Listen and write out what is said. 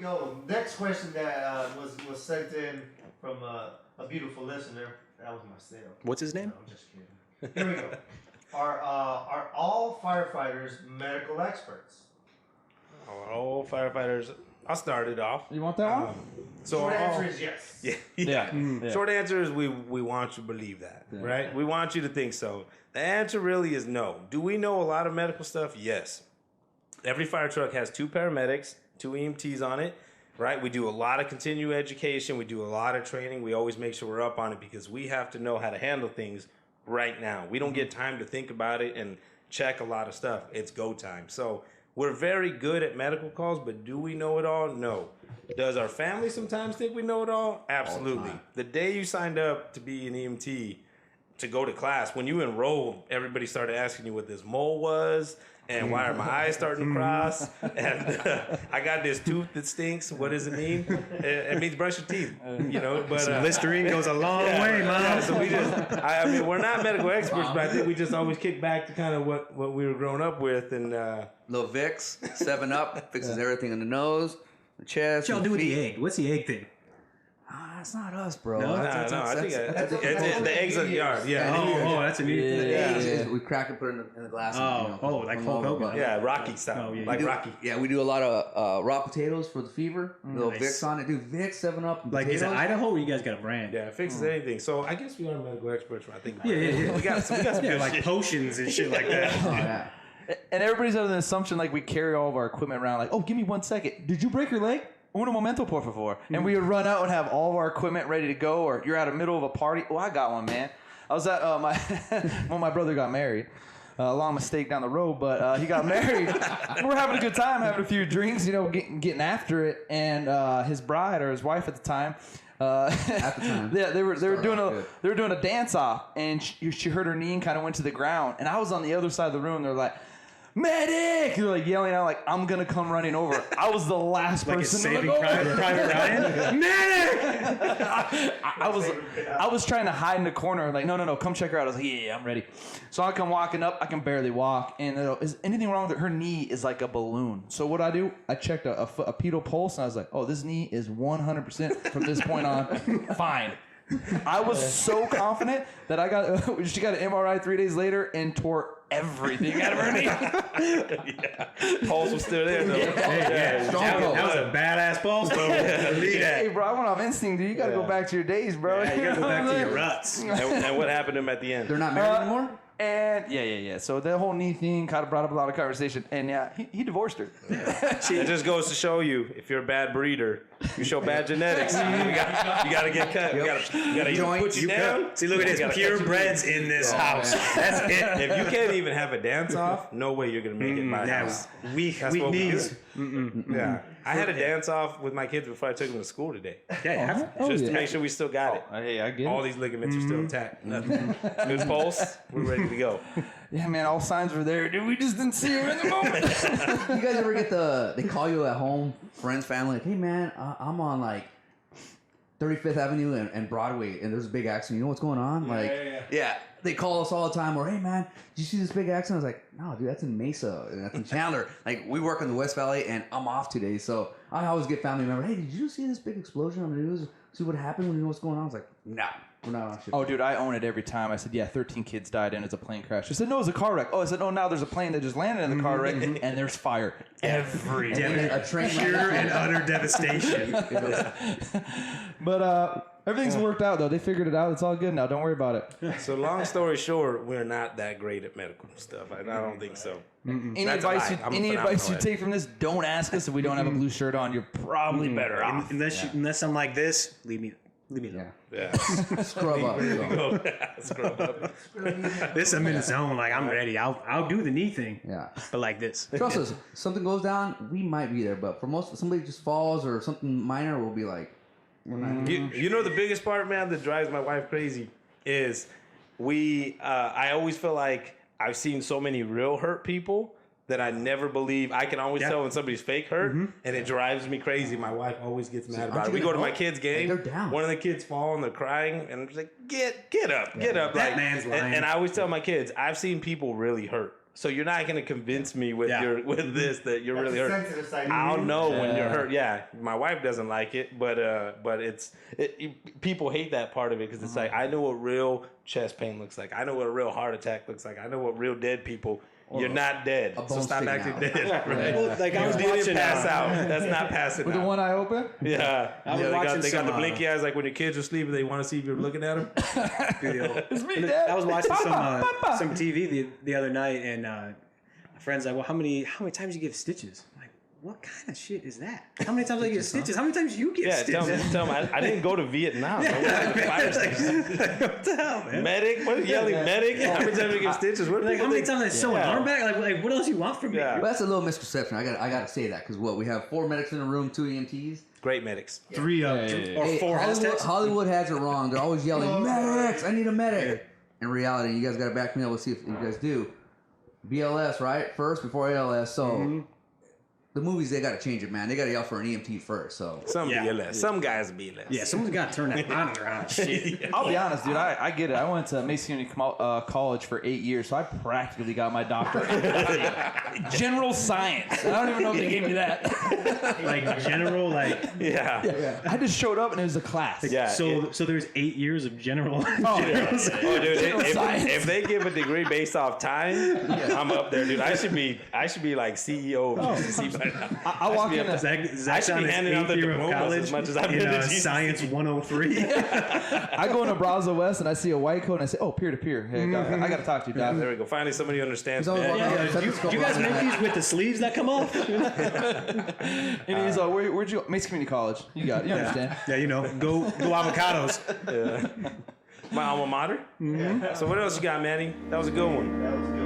go. Next question that was sent in from a beautiful listener. That was myself. What's his name? No, I'm just kidding. Here we go. Are all firefighters medical experts? All firefighters. I'll start it off. You want that one? Short answer is yes. Yeah. Short answer is we want you to believe that, right? We want you to think so. The answer really is no. Do we know a lot of medical stuff? Yes. Every fire truck has 2 paramedics, 2 EMTs on it, right? We do a lot of continuing education. We do a lot of training. We always make sure we're up on it because we have to know how to handle things right now. We don't get time to think about it and check a lot of stuff. It's go time. So we're very good at medical calls, but do we know it all? No. Does our family sometimes think we know it all? Absolutely. The day you signed up to be an EMT, to go to class, when you enrolled, everybody started asking you what this mole was and why are my eyes starting to cross? And I got this tooth that stinks. What does it mean? It means brush your teeth, you know. But Listerine goes a long way, man. Yeah, so we just, I mean, we're not medical experts, but I think we just always kick back to kind of what we were growing up with. And Little Vicks, 7-Up, fixes everything in the nose, the chest. What y'all do with the egg? What's the egg thing? That's not us, bro. No? I think the eggs in the yard. Yeah. Oh, that's a new thing. The eggs is we crack it, put it in the glass. Like Hulk Hogan. Yeah, Rocky style. Oh, yeah. Like Rocky. Yeah, we do a lot of raw potatoes for the fever. Little Nice. Vicks on it. Dude, Vicks, 7-Up, and Like, is it potatoes. Idaho or you guys got a brand? Yeah, it fixes anything. So I guess we are medical experts when I think about Yeah, it. yeah, yeah. We got some Yeah, good like shit. potions and shit like that. Oh, yeah. And everybody's under the assumption like we carry all of our equipment around. Like, oh, give me 1 second. Did you break your leg? Uno momento, por favor. And we would run out and have all of our equipment ready to go. Or you're at the middle of a party. Oh, I got one, man. I was at when my brother got married. Long mistake down the road, but he got married. We're having a good time, having a few drinks, you know, getting after it. And his bride or his wife at the time. At the time. Yeah, they were doing good. a dance off, and she hurt her knee and kind of went to the ground. And I was on the other side of the room. They're like, "Medic!" They're like yelling out, like, "I'm gonna come running over." I was the last Like it's person. Saving Private Ryan? Medic! I was trying to hide in the corner, like, no, come check her out. I was like, yeah, I'm ready. So I come walking up. I can barely walk, and is anything wrong with her? Her knee is like a balloon. So what I do? I checked a pedal pulse, and I was like, oh, this knee is 100% from this point on fine. I was so confident that she got an MRI 3 days later and tore everything out of her knee. Pulse was still there, though. That was a badass pulse, though. Hey, bro, I went off instinct, dude. You got to go back to your days, bro. Yeah, you gotta go back to your ruts. And what happened to him at the end? They're not married anymore? And yeah. So the whole knee thing kind of brought up a lot of conversation. And yeah, he divorced her. It just goes to show you, if you're a bad breeder, you show bad genetics. You got to get cut. You got to either put you down. See, look at this. Purebreds in this house. That's it. If you can't even have a dance off, no way you're gonna make it in my house. Weak That's what we knees. do. Yeah, I had a dance off with my kids before I took them to school today, Yeah, just to make sure we still got it. Hey, I get All it. these ligaments are still intact. Nothing. Good pulse. We're ready to go. Yeah, man, all signs were there, dude. We just didn't see her in the moment. You guys ever get they call you at home, friends, family, like, hey, man, I'm on, like, 35th Avenue and Broadway, and there's a big accident. You know what's going on? Yeah. They call us all the time, or, hey, man, did you see this big accident? I was like, no, dude, that's in Mesa, and that's in Chandler. Like, we work in the West Valley, and I'm off today, so I always get family members, hey, did you see this big explosion on the news? See what happened when you know what's going on? I was like, no, we're not on shit. Oh, dude, I own it every time. I said, yeah, 13 kids died and it's a plane crash. I said, no, it's a car wreck. Oh, I said, no, now there's a plane that just landed in the car wreck, and there's fire every A train pure and utter devastation. But everything's worked out, though. They figured it out. It's all good now. Don't worry about it. So long story short, we're not that great at medical stuff. I don't think so. Any That's a advice, lie. I'm a any advice you phenomenal take from this, don't ask us if we don't have a blue shirt on. You're probably better off. Unless I'm like this, leave me alone. Yeah. Scrub up. Scrub up. This I'm in the zone. Like I'm ready. I'll do the knee thing. Yeah. But like this. Trust us, something goes down, we might be there, but for most, somebody just falls or something minor, we'll be like, we're not. You know the biggest part, man, that drives my wife crazy is I always feel like I've seen so many real hurt people that I never believe. I can always tell when somebody's fake hurt, and it drives me crazy. My wife always gets mad about it. We go to my kids' game. They're down. One of the kids fall and they're crying, and I'm just like, get up, get up. That Like, man's lying. and I always tell my kids, I've seen people really hurt. So you're not gonna convince me with with this that you're really hurt. Sensitive side. I'll know when you're hurt. Yeah, my wife doesn't like it, but people hate that part of it because it's like I know what real chest pain looks like. I know what a real heart attack looks like. I know what real dead people. You're not dead, so stop acting dead. Right? Well, like I was You didn't watching, pass out. That's not passing With out. the one eye open? Yeah, I was they watching got the some, blinky eyes, like when your kids are sleeping, they want to see if you're looking at them. It's me, Dad. I was watching Papa. some TV the other night, and my friend's like, "Well, how many times you give stitches?" I'm like, what kind of shit is that? How many times I get stitches? How many times you get Yeah, stitches? tell me. I didn't go to Vietnam. I went to the fire station. What the hell, man? Medic? What are you yelling? Medic? How many times you give stitches? What Like, how many times I sew an Yeah. arm back? Like, what else you want from me? Yeah. But that's a little misperception. I got to say that because we have 4 medics in the room, 2 EMTs. Great medics. 3 or Hey, 4 Aztecs. Hollywood has it wrong. They're always yelling, medics, I need a medic. In reality, you guys got to back me up. Let's see if you guys do. BLS, right? First before ALS. So the movies, they got to change it, man. They got to yell for an EMT first. So Some Yeah. BLS. Some guys BLS. Yeah, someone's got to turn that monitor on. Shit. I'll be honest, dude. I get it. I went to Mason Community College for 8 years, so I practically got my doctorate in general science. I don't even know if they gave me that. Like general, like Yeah. I just showed up and it was a class. Yeah. so there's 8 years of general. Oh, dude, General science. if they give a degree based off time, I'm up there, dude. I should be like CEO of GCC by now. I walk in. Zach's should on be his handing out 8th the year of diplomas college as much as I've been in to GCC. Science 103. I go into Brazos West and I see a white coat and I say, "Oh, peer to peer. Hey, I got to talk to you, Doc." There we go. Finally, somebody who understands. He's always man. walking around with a Do you stethoscope guys on. make these with the sleeves that come off? And he's like, "Where'd you go?" Mason Community College. You got it. You understand? Yeah, you know, go avocados. My alma mater. So what else you got, Manny? That was a good one. That was good.